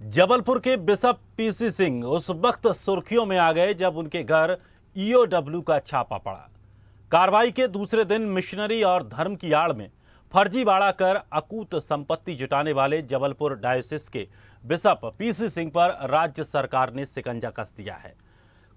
जबलपुर के bishop PC Singh उस वक्त सुर्खियों में आ गए जब उनके घर ईओडब्ल्यू का छापा पड़ा। कार्रवाई के दूसरे दिन मिशनरी और धर्म की आड़ में फर्जीवाड़ा कर अकूत संपत्ति जुटाने वाले जबलपुर डायोसिस के बिशप पीसी सिंह पर राज्य सरकार ने शिकंजा कस दिया है।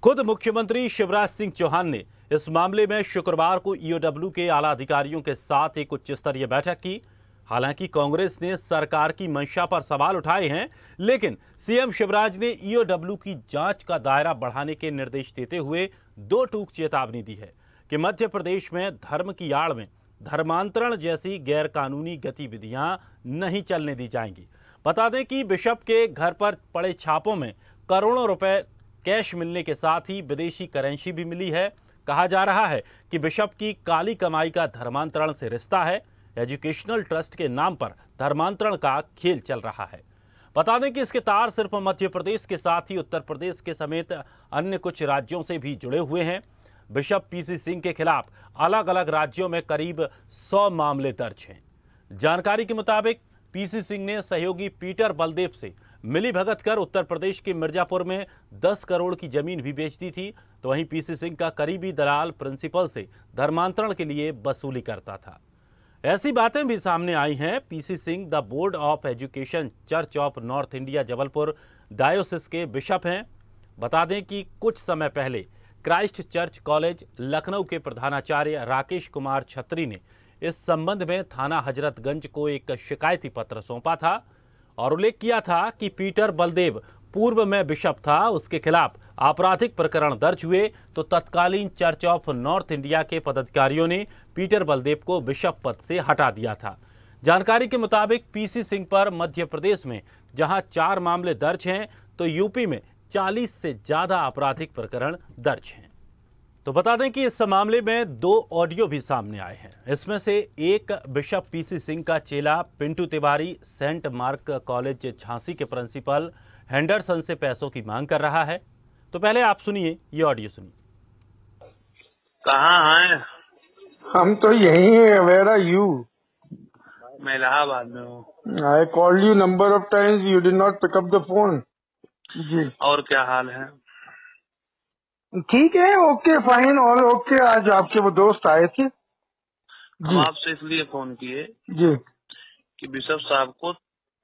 खुद मुख्यमंत्री शिवराज सिंह चौहान ने इस मामले में शुक्रवार को ईओडब्ल्यू के आला अधिकारियों के साथ एक उच्च स्तरीय बैठक की। हालांकि कांग्रेस ने सरकार की मंशा पर सवाल उठाए हैं, लेकिन सीएम शिवराज ने ईओडब्ल्यू की जांच का दायरा बढ़ाने के निर्देश देते हुए दो टूक चेतावनी दी है कि मध्य प्रदेश में धर्म की आड़ में धर्मांतरण जैसी गैरकानूनी गतिविधियां नहीं चलने दी जाएंगी। बता दें कि बिशप के घर पर पड़े छापों में करोड़ों रुपए कैश मिलने के साथ ही विदेशी करेंसी भी मिली है। कहा जा रहा है कि बिशप की काली कमाई का धर्मांतरण से रिश्ता है। एजुकेशनल ट्रस्ट के नाम पर धर्मांतरण का खेल चल रहा है। बता दें कि इसके तार सिर्फ मध्य प्रदेश के साथ ही उत्तर प्रदेश के समेत अन्य कुछ राज्यों से भी जुड़े हुए हैं। बिशप पीसी सिंह के खिलाफ अलग अलग राज्यों में करीब 100 मामले दर्ज हैं। जानकारी के मुताबिक पीसी सिंह ने सहयोगी पीटर बलदेव से मिलीभगत कर उत्तर प्रदेश के मिर्जापुर में 10 करोड़ की जमीन भी बेच दी थी। तो वहीं पीसी सिंह का करीबी दलाल प्रिंसिपल से धर्मांतरण के लिए वसूली करता था। ऐसी बातें भी सामने आई हैं। PC Singh the board of education church of north India Jabalpur डायोसिस के बिशप हैं। बता दें कि कुछ समय पहले क्राइस्ट चर्च कॉलेज लखनऊ के प्रधानाचार्य राकेश कुमार छत्री ने इस संबंध में थाना हजरतगंज को एक शिकायती पत्र सौंपा था और उल्लेख किया था कि पीटर बलदेव पूर्व में बिशप था, उसके खिलाफ आपराधिक प्रकरण दर्ज हुए तो तत्कालीन चर्च ऑफ नॉर्थ इंडिया के पदाधिकारियों ने पीटर बलदेव को बिशप पद से हटा दिया था। जानकारी के मुताबिक पीसी सिंह पर मध्य प्रदेश में जहां 4 मामले दर्ज हैं तो यूपी में 40 से ज्यादा आपराधिक प्रकरण दर्ज हैं। तो बता दें कि इस मामले में 2 ऑडियो भी सामने आए हैं। इसमें से एक बिशप पीसी सिंह का चेला Pintu Tiwari saint mark college Jhansi के प्रिंसिपल हेंडरसन से पैसों की मांग कर रहा है। तो पहले आप सुनिए, ये ऑडियो सुनिए। कहाँ हैं? हम तो यही है। Where are you? मैं इलाहाबाद में हूँ। I called you number of times, you did not pick up the phone. जी, और क्या हाल है? ठीक है, ओके, फाइन, ऑल ओके। आज आपके वो दोस्त आए थे हम जी। आपसे इसलिए फोन किए जी। कि बिशप साहब को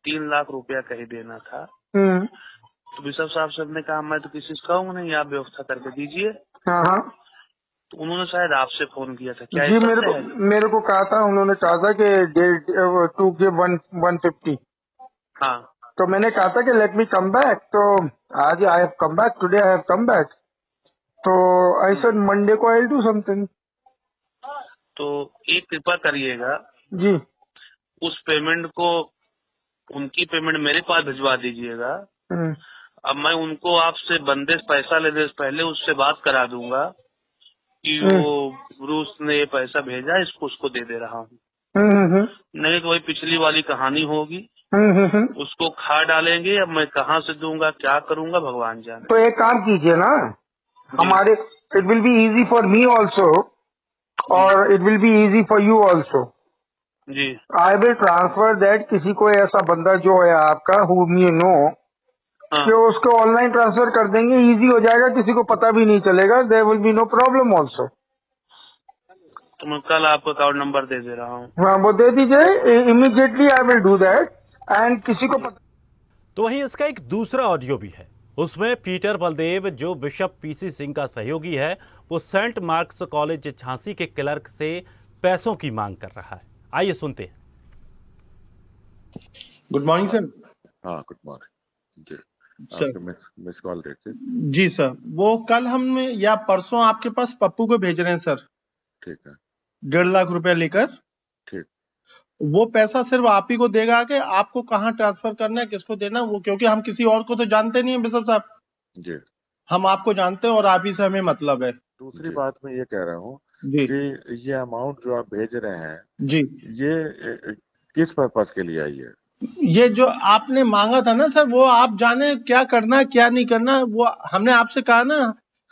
3 लाख रुपया कहीं देना था। हम्म। तो बिशप साहब से हमने कहा मैं तो किसी से कहूँगा नहीं, आप व्यवस्था करके दीजिए। हाँ हाँ तो उन्होंने शायद आपसे फोन किया था। क्या जी, ये मेरे सत्य को है? मेरे को कहा था, उन्होंने कहा था कि डेट टू के 150। हाँ। तो मैंने कहा था कि लेट मी कम बैक। तो आज I have come back, today I have come back. तो आई सेड मंडे को आई विल डू समथिंग। तो एक कृपा करिएगा, जी। उस पेमेंट को, उनकी पेमेंट मेरे पास भिजवा दीजिएगा। हम्म। अब मैं उनको आपसे बंदे पैसा लेने से पहले उससे बात करा दूंगा कि वो रूस ने ये पैसा भेजा, इसको उसको दे दे रहा हूँ। नहीं तो वही पिछली वाली कहानी होगी। उसको खा डालेंगे। अब मैं कहाँ से दूंगा, क्या करूंगा, भगवान जाने। तो एक काम कीजिए ना, हमारे it will be easy for me also और it will be easy for you also. जी। आई विल ट्रांसफर दैट, किसी को ऐसा बंदा जो है आपका whom you know, हाँ। कि उसको ऑनलाइन ट्रांसफर कर देंगे, इजी हो जाएगा, किसी को पता भी नहीं चलेगा। There will be no problem also. तो मैं कल आपको अकाउंट नंबर दे दे रहा हूँ। हाँ, वो दे दीजिए immediately. I will do that and किसी को पता। तो वहीं इसका एक दूसरा ऑडियो भी है। उसमें पीटर बलदेव, जो बिशप पीसी सिंह का सहयोगी है, वो सेंट मार्क्स कॉलेज झांसी के क्लर्क से पैसों की मांग कर रहा है। आइए सुनते हैं। Good morning sir. हाँ, गुड मॉर्निंग जी। सर आपके मिस कॉल देखिए। जी सर, वो कल हम या परसों आपके पास पप्पू को भेज रहे हैं सर। ठीक है। 1.5 लाख रुपया लेकर। ठीक। वो पैसा सिर्फ आप ही को देगा कि आपको कहाँ ट्रांसफर करना है, किसको देना है वो, क्योंकि हम किसी और को तो जानते नहीं है बिशप साहब। जी। हम आपको जानते हैं और आप ही से हमें मतलब है। दूसरी बात मैं ये कह रहा हूँ जी कि ये अमाउंट जो आप भेज रहे हैं, जी, ये किस पर्पस के लिए आई है? ये जो आपने मांगा था ना सर, वो आप जाने क्या करना है क्या नहीं करना, वो हमने आपसे कहा ना।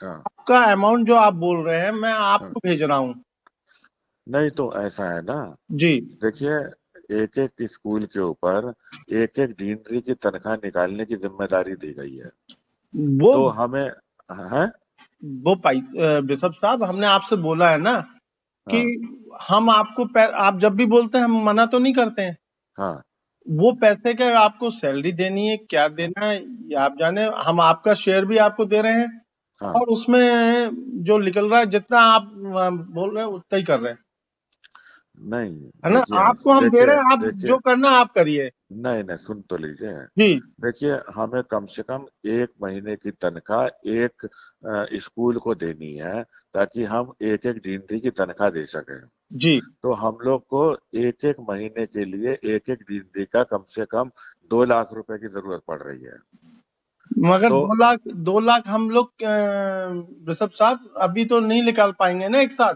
हाँ। आपका अमाउंट जो आप बोल रहे हैं मैं आपको भेज रहा हूँ। नहीं तो ऐसा है ना जी। देखिए, एक एक स्कूल के ऊपर एक एक डीनरी की तनख्वाह निकालने की जिम्मेदारी दी गई है। वो तो हमें है वो बिशप साहब, हमने आपसे बोला है ना कि हाँ हम आपको आप जब भी बोलते हैं हम मना तो नहीं करते हैं। हाँ वो पैसे का आपको सैलरी देनी है, क्या देना है ये आप जाने। हम आपका शेयर भी आपको दे रहे हैं हाँ और उसमें जो निकल रहा है जितना आप बोल रहे हैं उतना ही कर रहे हैं, नहीं है ना। देखिए आपको हम दे रहे हैं, आप देखिए जो करना आप करिए। नहीं नहीं सुन तो लीजिए। जी देखिए हमें कम से कम 1 महीने की तनख्वाह एक स्कूल को देनी है ताकि हम एक एक डीनरी की तनख्वाह दे सकें। जी। तो हम लोग को एक एक महीने के लिए एक एक डीनरी का कम से कम 2 लाख रुपए की जरूरत पड़ रही है। मगर तो 2 लाख हम लोग बिशप साहब अभी तो नहीं निकाल पाएंगे ना एक साथ,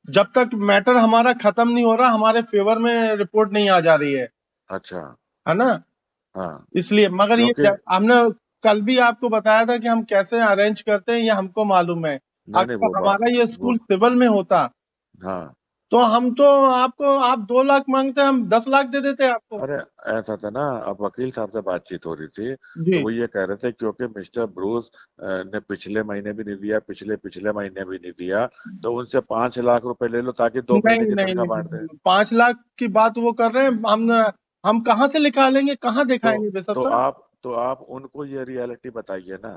जब तक मैटर हमारा खत्म नहीं हो रहा, हमारे फेवर में रिपोर्ट नहीं आ जा रही अच्छा है ना। हाँ इसलिए मगर ये क्योंकि हमने कल भी आपको बताया था कि हम कैसे अरेंज करते हैं, ये हमको मालूम है। नहीं नहीं अगर हमारा ये स्कूल सिविल में होता हाँ तो हम तो आपको, आप 2 लाख मांगते, हम 10 लाख दे देते आपको। अरे ऐसा था ना, अब वकील साहब से बातचीत हो रही थी जी तो वो ये कह रहे थे क्योंकि मिस्टर ब्रूस ने पिछले महीने भी नहीं दिया, पिछले पिछले महीने भी नहीं दिया, तो उनसे 5 लाख रुपए ले लो ताकि 2 महीने नहीं की नहीं तनख्वाह नहीं, बांट दें। 5 लाख की बात वो कर रहे हैं, हम कहाँ से निकालेंगे, कहाँ दिखाएंगे बिशप तो साहब। आप उनको ये रियलिटी बताइए ना।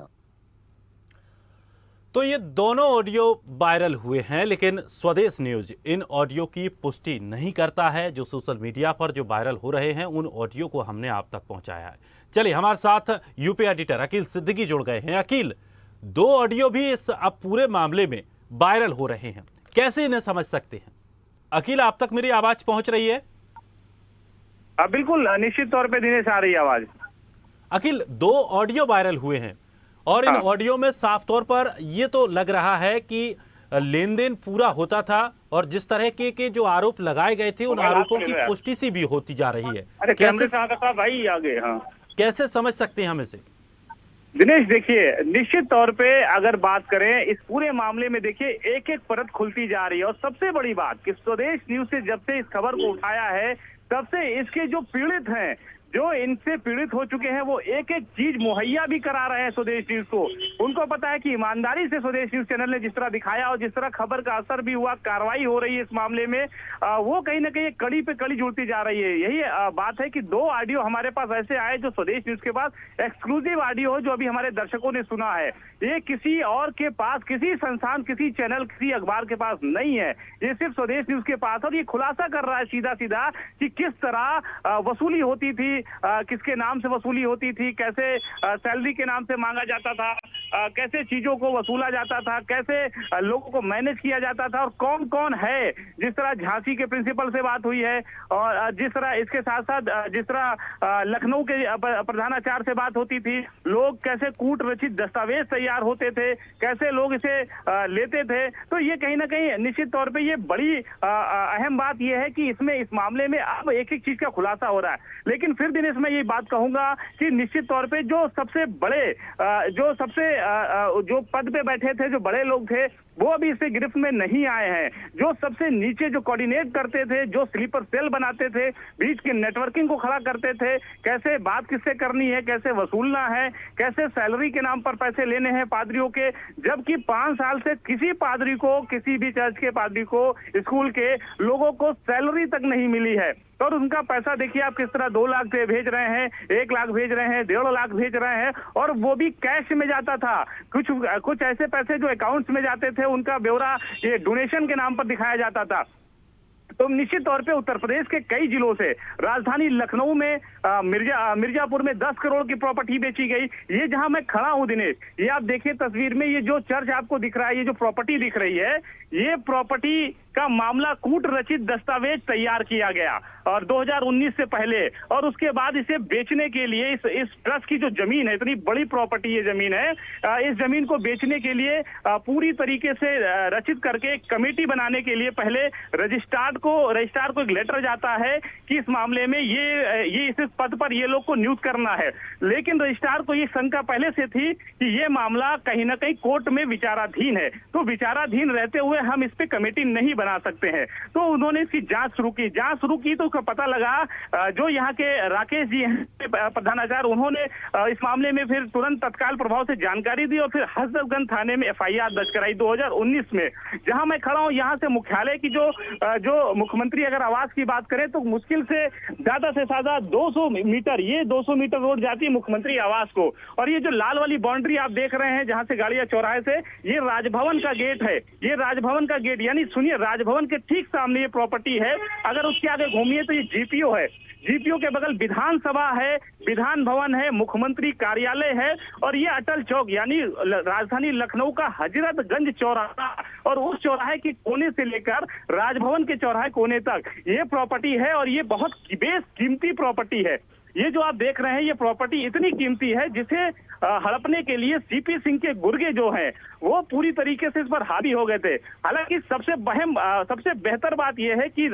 तो ये दोनों ऑडियो वायरल हुए हैं, लेकिन स्वदेश न्यूज इन ऑडियो की पुष्टि नहीं करता है। जो सोशल मीडिया पर जो वायरल हो रहे हैं उन ऑडियो को हमने आप तक पहुंचाया है। चलिए हमारे साथ यूपी एडिटर अकील सिद्दीकी जुड़ गए हैं। अकील, 2 ऑडियो भी इस अब पूरे मामले में वायरल हो रहे हैं, कैसे इन्हें समझ सकते हैं? अकील, आप तक मेरी आवाज पहुंच रही है? बिल्कुल, निश्चित तौर पे दिनेश आ रही है आवाज। अकील, 2 ऑडियो वायरल हुए हैं और इन ऑडियो में साफ तौर पर यह तो लग रहा है कि लेन देन पूरा होता था और जिस तरह के जो आरोप लगाए गए थे उन आरोपों की पुष्टि सी भी होती जा रही है। अरे कैमरे से आता था भाई आगे। हाँ, कैसे समझ सकते हैं हम इसे? दिनेश देखिए, निश्चित तौर पे अगर बात करें इस पूरे मामले में, देखिए एक एक परत खुलती जा रही है। और सबसे बड़ी बात कि स्वदेश न्यूज से जब से इस खबर को उठाया है तब से इसके जो पीड़ित हैं, जो इनसे पीड़ित हो चुके हैं, वो एक एक चीज मुहैया भी करा रहे हैं स्वदेश न्यूज को। उनको पता है कि ईमानदारी से स्वदेश न्यूज चैनल ने जिस तरह दिखाया और जिस तरह खबर का असर भी हुआ, कार्रवाई हो रही है इस मामले में, वो कहीं ना कहीं कड़ी पे कड़ी जुड़ती जा रही है। यही बात है कि 2 ऑडियो हमारे पास ऐसे आए जो स्वदेश न्यूज के पास एक्सक्लूसिव ऑडियो है, जो अभी हमारे दर्शकों ने सुना है। ये किसी और के पास, किसी संस्थान, किसी चैनल, किसी अखबार के पास नहीं है, ये सिर्फ स्वदेश न्यूज के पास। और ये खुलासा कर रहा है सीधा सीधा कि किस तरह वसूली होती थी, किसके नाम से वसूली होती थी, कैसे सैलरी के नाम से मांगा जाता था, कैसे चीजों को वसूला जाता था, कैसे लोगों को मैनेज किया जाता था, और कौन कौन है। जिस तरह झांसी के प्रिंसिपल से बात हुई है और जिस तरह इसके साथ साथ जिस तरह लखनऊ के प्रधानाचार्य से बात होती थी, लोग कैसे कूट रचित दस्तावेज तैयार होते थे, कैसे लोग इसे लेते थे। तो ये कहीं ना कहीं निश्चित तौर पे ये बड़ी अहम बात ये है कि इसमें, इस मामले में अब एक एक चीज का खुलासा हो रहा है। लेकिन फिर दिन मैं ये बात कहूंगा कि निश्चित तौर पे जो सबसे बड़े, जो पद पे बैठे थे, जो बड़े लोग थे, वो अभी इससे गिरफ्त में नहीं आए हैं। जो सबसे नीचे जो कोऑर्डिनेट करते थे, जो स्लीपर सेल बनाते थे, बीच के नेटवर्किंग को खड़ा करते थे, कैसे बात किससे करनी है, कैसे वसूलना है, कैसे सैलरी के नाम पर पैसे लेने हैं पादरियों के, जबकि 5 साल से किसी पादरी को, किसी भी चर्च के पादरी को, स्कूल के लोगों को सैलरी तक नहीं मिली है। और उनका पैसा देखिए आप किस तरह 2 लाख भेज रहे हैं, 1 लाख भेज रहे हैं, 1.5 लाख भेज रहे हैं, और वो भी कैश में जाता था। कुछ ऐसे पैसे जो अकाउंट्स में जाते थे, उनका ब्यौरा ये डोनेशन के नाम पर दिखाया जाता था। तो निश्चित तौर पे उत्तर प्रदेश के कई जिलों से, राजधानी लखनऊ में मिर्जापुर में 10 करोड़ की प्रॉपर्टी बेची गई। ये जहां मैं खड़ा हूं दिनेश, ये आप देखिए तस्वीर में, ये जो चर्च आपको दिख रहा है, ये जो प्रॉपर्टी दिख रही है, ये प्रॉपर्टी का मामला कूट रचित दस्तावेज तैयार किया गया और 2019 से पहले, और उसके बाद इसे बेचने के लिए इस ट्रस्ट की जो जमीन है, इतनी बड़ी प्रॉपर्टी ये जमीन है, इस जमीन को बेचने के लिए पूरी तरीके से रचित करके एक कमेटी बनाने के लिए पहले रजिस्ट्रार को एक लेटर जाता है कि इस मामले में ये इस पद पर ये लोग को नियुक्त करना है। लेकिन रजिस्ट्रार को ये शंका पहले से थी कि ये मामला कहीं ना कहीं कोर्ट में विचाराधीन है, तो विचाराधीन रहते हुए हम इस पे कमेटी नहीं बना सकते हैं। तो उन्होंने इसकी जांच शुरू की तो उसका पता लगा जो यहाँ के राकेश जी हैं प्रधानाचार्य, उन्होंने इस मामले में फिर तुरंत तत्काल प्रभाव से जानकारी दी और फिर हजरतगंज थाने में FIR दर्ज कराई 2019 में। जहां मैं खड़ा हूं यहाँ से मुख्यालय की जो मुख्यमंत्री अगर आवास की बात करें तो मुश्किल से ज्यादा से ज्यादा 200 मीटर, ये 200 मीटर रोड जाती है मुख्यमंत्री आवास को। और ये जो लाल वाली बाउंड्री आप देख रहे हैं जहां से गाड़ियां चौराहे से, ये राजभवन का गेट है। ये राजभवन का गेट यानी सुनिए, राजभवन के ठीक सामने ये प्रॉपर्टी है। अगर उसके आगे घूमिए तो ये GPO है। GPO के बगल विधानसभा है, विधान भवन है, मुख्यमंत्री कार्यालय है और ये अटल चौक यानी राजधानी लखनऊ का हजरतगंज चौराहा और उस चौराहे के कोने से लेकर राजभवन के चौराहे कोने तक ये प्रॉपर्टी है। और ये बहुत बेशकीमती प्रॉपर्टी है। ये जो आप देख रहे हैं ये प्रॉपर्टी इतनी कीमती है जिसे हड़पने के लिए CP सिंह के गुर्गे जो हैं वो पूरी तरीके से इस पर हावी हो गए थे। हालांकि सबसे बेहतर बात यह है कि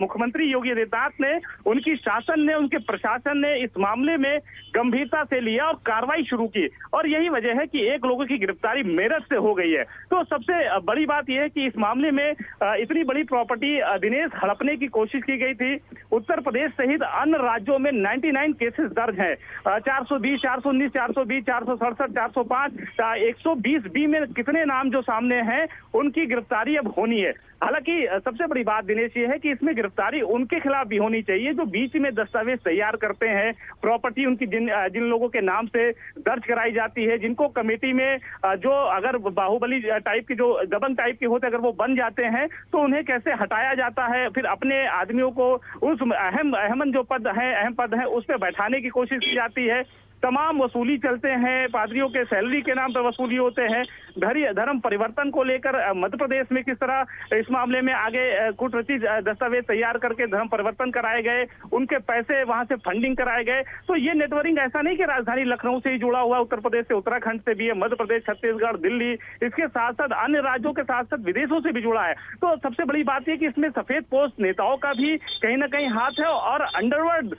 मुख्यमंत्री योगी आदित्यनाथ ने, उनकी शासन ने, उनके प्रशासन ने इस मामले में गंभीरता से लिया और कार्रवाई शुरू की और यही वजह है कि एक लोगों की गिरफ्तारी मेरठ से हो गई है। तो सबसे बड़ी बात यह है कि इस मामले में इतनी बड़ी प्रॉपर्टी दिनेश हड़पने की कोशिश की गई थी। उत्तर प्रदेश सहित अन्य राज्यों में 99 केसेस दर्ज हैं। 420, 419, 420, 467, 405, 120B में कितने नाम जो सामने हैं उनकी गिरफ्तारी अब होनी है। हालांकि सबसे बड़ी बात दिनेश ये है कि इसमें गिरफ्तारी उनके खिलाफ भी होनी चाहिए जो बीच में दस्तावेज तैयार करते हैं, प्रॉपर्टी उनकी जिन लोगों के नाम से दर्ज कराई जाती है, जिनको कमेटी में जो अगर बाहुबली टाइप की, जो दबंग टाइप के होते अगर वो बन जाते हैं तो उन्हें कैसे हटाया जाता है, फिर अपने आदमियों को उस अहम पद है उस पर बैठाने की कोशिश की जाती है। तमाम वसूली चलते हैं, पादरियों के सैलरी के नाम पर वसूली होते हैं। धर्म परिवर्तन को लेकर मध्य प्रदेश में किस तरह इस मामले में आगे कूटनीति दस्तावेज तैयार करके धर्म परिवर्तन कराए गए, उनके पैसे वहां से फंडिंग कराए गए। तो ये नेटवर्किंग ऐसा नहीं कि राजधानी लखनऊ से ही जुड़ा हुआ, उत्तर प्रदेश से, उत्तराखंड से भी है, मध्य प्रदेश, छत्तीसगढ़, दिल्ली, इसके साथ साथ अन्य राज्यों के साथ साथ विदेशों से भी जुड़ा है। तो सबसे बड़ी बात यह कि इसमें सफेद पोस्ट नेताओं का भी कहीं ना कहीं हाथ है और अंडरवर्ल्ड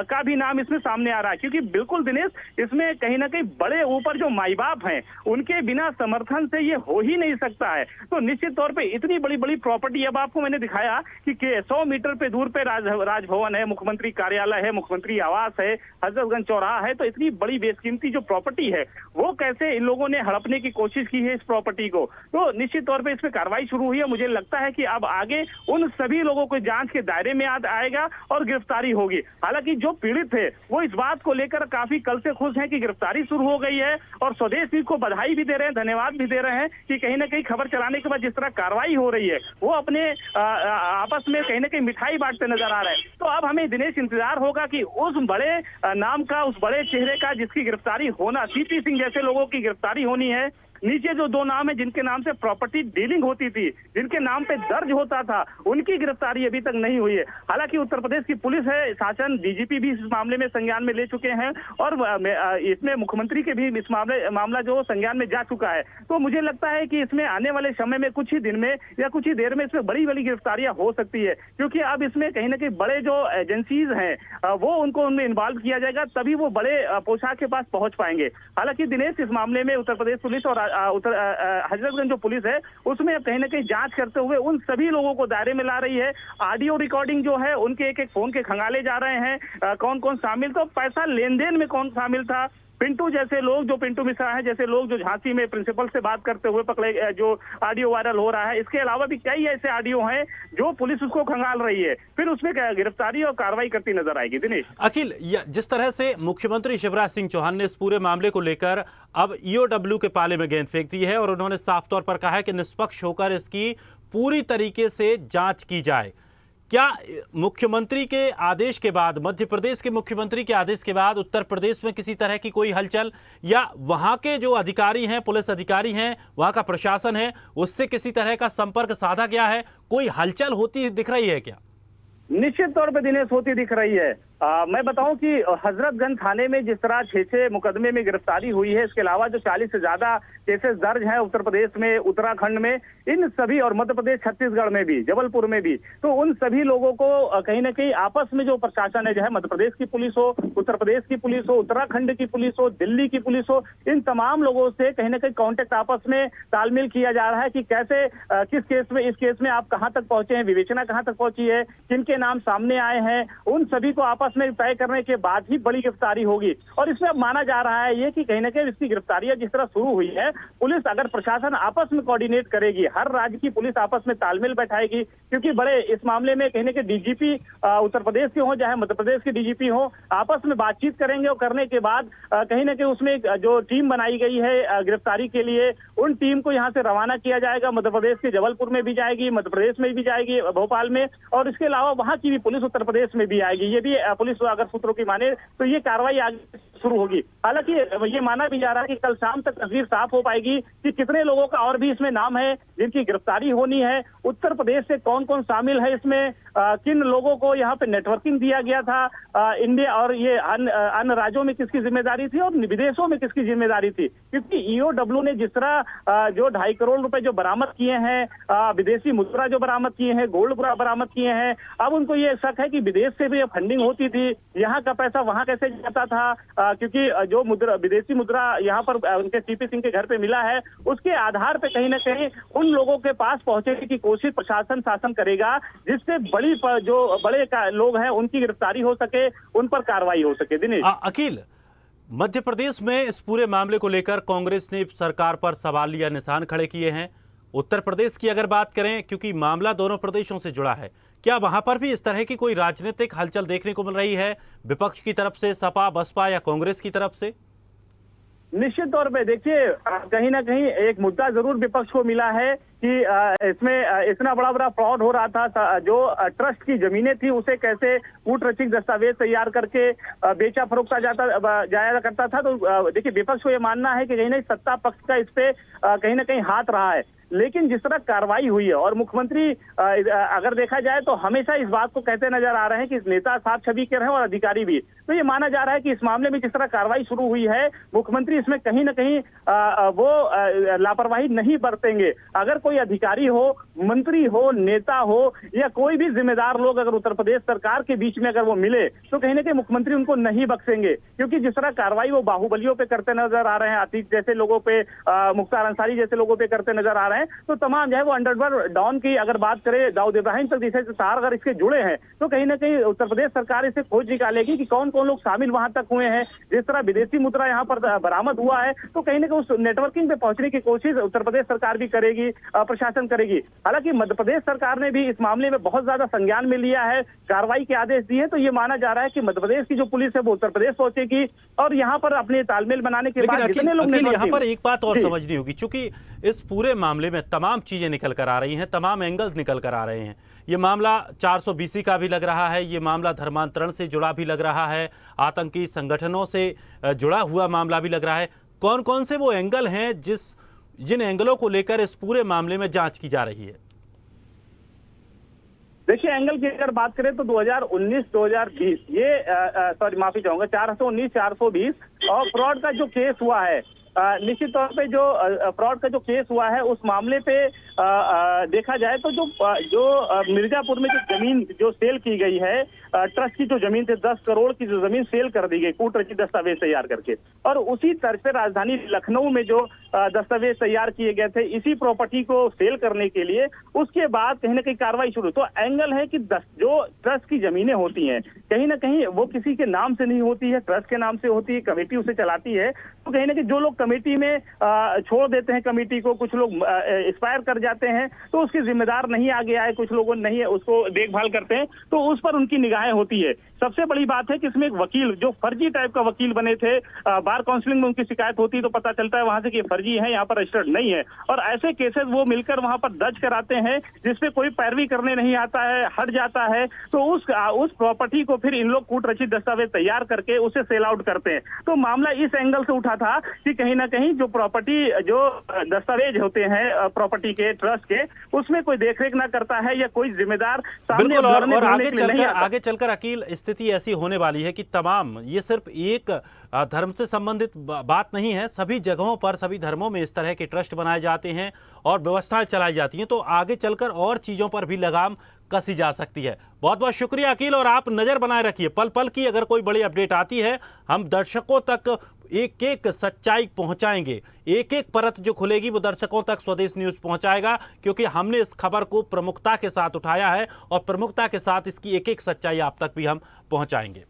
का भी नाम इसमें सामने आ रहा है। क्योंकि बिल्कुल दिनेश, इसमें कहीं ना कहीं बड़े ऊपर जो माई बाप हैं उनके बिना समर्थन से ये हो ही नहीं सकता है। तो निश्चित तौर पे इतनी बड़ी बड़ी प्रॉपर्टी, अब आपको मैंने दिखाया कि 100 मीटर पे दूर पे राजभवन है, मुख्यमंत्री कार्यालय है, मुख्यमंत्री आवास है, हजरतगंज चौराहा है। तो इतनी बड़ी बेशकीमती जो प्रॉपर्टी है वो कैसे इन लोगों ने हड़पने की कोशिश की है इस प्रॉपर्टी को। तो निश्चित तौर पर इसमें कार्रवाई शुरू हुई है। मुझे लगता है कि अब आगे उन सभी लोगों को जांच के दायरे में आएगा और गिरफ्तारी होगी। हालांकि जो पीड़ित है वो इस बात को लेकर काफी कल से खुश हैं कि गिरफ्तारी शुरू हो गई है और स्वदेश न्यूज को बधाई भी दे रहे हैं, धन्यवाद भी दे रहे हैं कि कहीं ना कहीं खबर चलाने के बाद जिस तरह कार्रवाई हो रही है वो अपने आपस में कहीं ना कहीं मिठाई बांटते नजर आ रहे हैं। तो अब हमें दिनेश इंतजार होगा कि उस बड़े नाम का, उस बड़े चेहरे का जिसकी गिरफ्तारी होना, CP सिंह जैसे लोगों की गिरफ्तारी होनी है। नीचे जो 2 नाम है जिनके नाम से प्रॉपर्टी डीलिंग होती थी, जिनके नाम पे दर्ज होता था, उनकी गिरफ्तारी अभी तक नहीं हुई है। हालांकि उत्तर प्रदेश की पुलिस है, शासन, DGP भी इस मामले में संज्ञान में ले चुके हैं और इसमें मुख्यमंत्री के भी इस मामला जो संज्ञान में जा चुका है। तो मुझे लगता है कि इसमें आने वाले समय में कुछ ही दिन में या कुछ ही देर में इसमें बड़ी बड़ी गिरफ्तारियां हो सकती है, क्योंकि अब इसमें कहीं ना कहीं बड़े जो एजेंसीज हैं वो उनको उनमें इन्वॉल्व किया जाएगा, तभी वो बड़े पोशाक के पास पहुंच पाएंगे। हालांकि दिनेश, इस मामले में उत्तर प्रदेश पुलिस और हजरतगंज जो पुलिस है उसमें कहीं ना कहीं जांच करते हुए उन सभी लोगों को दायरे में ला रही है। ऑडियो रिकॉर्डिंग जो है उनके एक एक फोन के खंगाले जा रहे हैं, कौन कौन शामिल, तो पैसा लेन देन में कौन शामिल था। पिंटू जैसे लोग, जो पिंटू मिश्रा है जैसे लोग जो झांसी में प्रिंसिपल से बात करते हुए पकड़े, जो ऑडियो वायरल हो रहा है, इसके अलावा भी कई ऐसे ऑडियो हैं जो पुलिस उसको खंगाल रही है, फिर उसमें गिरफ्तारी और कार्रवाई करती नजर आएगी। दिनेश, अखिल, जिस तरह से मुख्यमंत्री शिवराज सिंह चौहान ने इस पूरे मामले को लेकर अब EOW के पाले में गेंद फेंक दी है और उन्होंने साफ तौर पर कहा है कि निष्पक्ष होकर इसकी पूरी तरीके से जांच की जाए। क्या मुख्यमंत्री के आदेश के बाद, मध्य प्रदेश के मुख्यमंत्री के आदेश के बाद उत्तर प्रदेश में किसी तरह की कोई हलचल, या वहां के जो अधिकारी हैं, पुलिस अधिकारी हैं, वहां का प्रशासन है, उससे किसी तरह का संपर्क साधा गया है? कोई हलचल होती दिख रही है क्या? निश्चित तौर पे दिनेश होती दिख रही है। मैं बताऊं कि हजरतगंज थाने में जिस तरह 6 मुकदमे में गिरफ्तारी हुई है, इसके अलावा जो 40 से ज्यादा केसेस दर्ज हैं उत्तर प्रदेश में, उत्तराखंड में, इन सभी, और मध्य प्रदेश, छत्तीसगढ़ में भी, जबलपुर में भी, तो उन सभी लोगों को कहीं ना कहीं आपस में जो प्रशासन है, जो है मध्य प्रदेश की पुलिस हो, उत्तर प्रदेश की पुलिस हो, उत्तराखंड की पुलिस हो, दिल्ली की पुलिस हो, इन तमाम लोगों से कहीं ना कहीं कांटेक्ट आपस में तालमेल किया जा रहा है कि कैसे किस केस में, इस केस में आप कहां तक पहुंचे हैं, विवेचना कहां तक पहुंची है, किनके नाम सामने आए हैं, उन सभी को आपस में तय करने के बाद ही बड़ी गिरफ्तारी होगी। और इसमें अब माना जा रहा है ये कि कहीं ना कहीं इसकी गिरफ्तारियां जिस तरह शुरू हुई है, पुलिस, अगर प्रशासन आपस में कोऑर्डिनेट करेगी, हर राज्य की पुलिस आपस में तालमेल बैठाएगी, क्योंकि बड़े इस मामले में कहीं ना कहीं डीजीपी उत्तर प्रदेश के हो चाहे मध्य प्रदेश के डीजीपी हो, आपस में बातचीत करेंगे और करने के बाद कहीं ना कहीं उसमें जो टीम बनाई गई है गिरफ्तारी के लिए, उन टीम को यहाँ से रवाना किया जाएगा। मध्य प्रदेश के जबलपुर में भी जाएगी, मध्य प्रदेश में भी जाएगी, भोपाल में, और इसके अलावा वहां की भी पुलिस उत्तर प्रदेश में भी आएगी। ये भी पुलिस अगर सूत्रों की माने तो ये कार्रवाई आगे शुरू होगी। हालांकि ये माना भी जा रहा है कि कल शाम तक तस्वीर साफ हो पाएगी कि कितने लोगों का और भी इसमें नाम है जिनकी गिरफ्तारी होनी है, उत्तर प्रदेश से कौन कौन शामिल है इसमें, किन लोगों को यहाँ पे नेटवर्किंग दिया गया था इंडिया, और ये अन्य राज्यों में किसकी जिम्मेदारी थी और विदेशों में किसकी जिम्मेदारी थी। क्योंकि ईओडब्ल्यू ने जिस तरह जो 2.5 करोड़ रुपए जो बरामद किए हैं, विदेशी मुद्रा जो बरामद किए हैं, गोल्ड बरामद किए हैं, अब उनको ये शक है कि विदेश से भी फंडिंग होती थी, यहाँ का पैसा वहां कैसे जाता था, क्योंकि जो मुद्रा, विदेशी मुद्रा यहाँ पर उनके सीपी सिंह के घर पे मिला है, उसके आधार पे कहीं ना कहीं उन लोगों के पास पहुंचने की कोशिश प्रशासन, शासन करेगा, जिससे जो बड़े लोग हैं उनकी गिरफ्तारी हो सके, उन पर कार्रवाई हो सके। दिनेश, अखिल, मध्य प्रदेश में इस पूरे मामले को लेकर कांग्रेस ने सरकार पर सवाल या निशान खड़े किए हैं। उत्तर प्रदेश की अगर बात करें, क्योंकि मामला दोनों प्रदेशों से जुड़ा है, क्या वहां पर भी इस तरह की कोई राजनीतिक हलचल देखने को मिल रही है विपक्ष की तरफ से, सपा, बसपा या कांग्रेस की तरफ से? निश्चित तौर पे देखिए, कहीं ना कहीं एक मुद्दा जरूर विपक्ष को मिला है कि इसमें इतना बड़ा फ्रॉड हो रहा था, जो ट्रस्ट की जमीनें थी उसे कैसे कूटरचित दस्तावेज तैयार करके बेचा फरोख्ता जाया करता था। तो देखिए, विपक्ष को ये मानना है कि कहीं ना कहीं सत्ता पक्ष का इस पे कहीं ना कहीं हाथ रहा है, लेकिन जिस तरह कार्रवाई हुई है, और मुख्यमंत्री अगर देखा जाए तो हमेशा इस बात को कहते नजर आ रहे हैं कि नेता साफ छवि के रहे और अधिकारी भी, तो ये माना जा रहा है कि इस मामले में जिस तरह कार्रवाई शुरू हुई है, मुख्यमंत्री इसमें कहीं ना कहीं वो लापरवाही नहीं बरतेंगे। अगर कोई अधिकारी हो, मंत्री हो, नेता हो, या कोई भी जिम्मेदार लोग अगर उत्तर प्रदेश सरकार के बीच में अगर वो मिले, तो कहीं ना कहीं मुख्यमंत्री उनको नहीं बख्शेंगे, क्योंकि जिस तरह कार्रवाई वो बाहुबलियों पे करते नजर आ रहे हैं, अतीक जैसे लोगों पे, मुख्तार अंसारी जैसे लोगों पे करते नजर आ रहे हैं, तो तमाम जो है वो अंडरवर्ल्ड डॉन की अगर बात करें, दाऊद इब्राहिम तक जैसे तार अगर इसके जुड़े हैं, तो कहीं ना कहीं उत्तर प्रदेश सरकार इसे खोज निकालेगी कि कौन कौन लोग शामिल वहां तक हुए हैं। जिस तरह विदेशी मुद्रा यहाँ पर बरामद हुआ है, तो कहीं ना कहीं उस नेटवर्किंग पे पहुंचने की कोशिश उत्तर प्रदेश सरकार भी करेगी, प्रशासन करेगी। हालांकि मध्य प्रदेश सरकार ने भी इस मामले में बहुत ज्यादा संज्ञान में लिया है, कार्रवाई के आदेश दिए, तो ये माना जा रहा है कि मध्य प्रदेश की जो पुलिस है वो उत्तर प्रदेश पहुंचेगी, और यहाँ पर अपने तालमेल बनाने के बाद जितने लोग यहाँ पर एक बात और समझनी होगी, क्योंकि इस पूरे मामले में तमाम चीजें निकल कर आ रही हैं, तमाम एंगल्स निकल कर आ रहे हैं। ये मामला 420 का भी लग रहा है, ये मामला धर्मांतरण से जुड़ा भी लग रहा है, आतंकी संगठनों से जुड़ा हुआ मामला भी लग रहा है। कौन कौन से वो एंगल हैं जिन एंगलों को लेकर इस पूरे मामले में जांच की जा रही है? देखिए, एंगल की अगर बात करें तो 2019-2020 ये माफी चाहूंगा 419, 420 और फ्रॉड का जो केस हुआ है, निश्चित तौर पे जो फ्रॉड का जो केस हुआ है, उस मामले पे देखा जाए तो जो मिर्जापुर में जो जमीन जो सेल की गई है, ट्रस्ट की जो जमीन थी, 10 करोड़ की जो जमीन सेल कर दी गई कूटरचित दस्तावेज तैयार करके, और उसी तर्ज पे राजधानी लखनऊ में जो दस्तावेज तैयार किए गए थे इसी प्रॉपर्टी को सेल करने के लिए, उसके बाद कहीं ना कहीं कार्रवाई शुरू। तो एंगल है कि जो ट्रस्ट की जमीनें होती हैं, कहीं ना कहीं वो किसी के नाम से नहीं होती है, ट्रस्ट के नाम से होती है, कमेटी उसे चलाती है। तो कहीं ना कहीं जो लोग कमेटी में छोड़ देते हैं कमेटी को, कुछ लोग एक्सपायर कर जाते हैं, तो उसके जिम्मेदार नहीं आगे आए, कुछ लोगों नहीं उसको देखभाल करते हैं, तो उस पर उनकी निगाहें होती है। सबसे बड़ी बात है कि इसमें एक वकील जो फर्जी टाइप का वकील बने थे, बार काउंसिलिंग में उनकी शिकायत होती है तो पता चलता है वहां से कि फर्जी है, यहाँ पर रजिस्टर्ड नहीं है, और ऐसे केसेस वो मिलकर वहां पर दर्ज कराते हैं जिसपे कोई पैरवी करने नहीं आता है, हट जाता है, तो उस प्रॉपर्टी को फिर इन लोग कूटरचित दस्तावेज तैयार करके उसे सेल आउट करते हैं। तो मामला इस एंगल से उठा था कि कहीं ना कहीं जो प्रॉपर्टी, जो दस्तावेज होते हैं प्रॉपर्टी के, ट्रस्ट के, उसमें कोई देखरेख ना करता है या कोई जिम्मेदार सामने और आगे चलकर अकील स्थिति ऐसी होने वाली है कि तमाम, ये सिर्फ एक धर्म से संबंधित बात नहीं है, सभी जगहों पर सभी धर्मों में इस तरह के ट्रस्ट बनाए जाते हैं और व्यवस्थाएं चलाई जाती हैं, तो आगे चलकर और चीज़ों पर भी लगाम कसी जा सकती है। बहुत बहुत शुक्रिया अकील, और आप नज़र बनाए रखिए, पल पल की अगर कोई बड़ी अपडेट आती है हम दर्शकों तक एक एक सच्चाई पहुंचाएंगे, एक एक परत जो खुलेगी वो दर्शकों तक स्वदेश न्यूज़ पहुंचाएगा, क्योंकि हमने इस खबर को प्रमुखता के साथ उठाया है और प्रमुखता के साथ इसकी एक एक सच्चाई आप तक भी हम पहुंचाएंगे।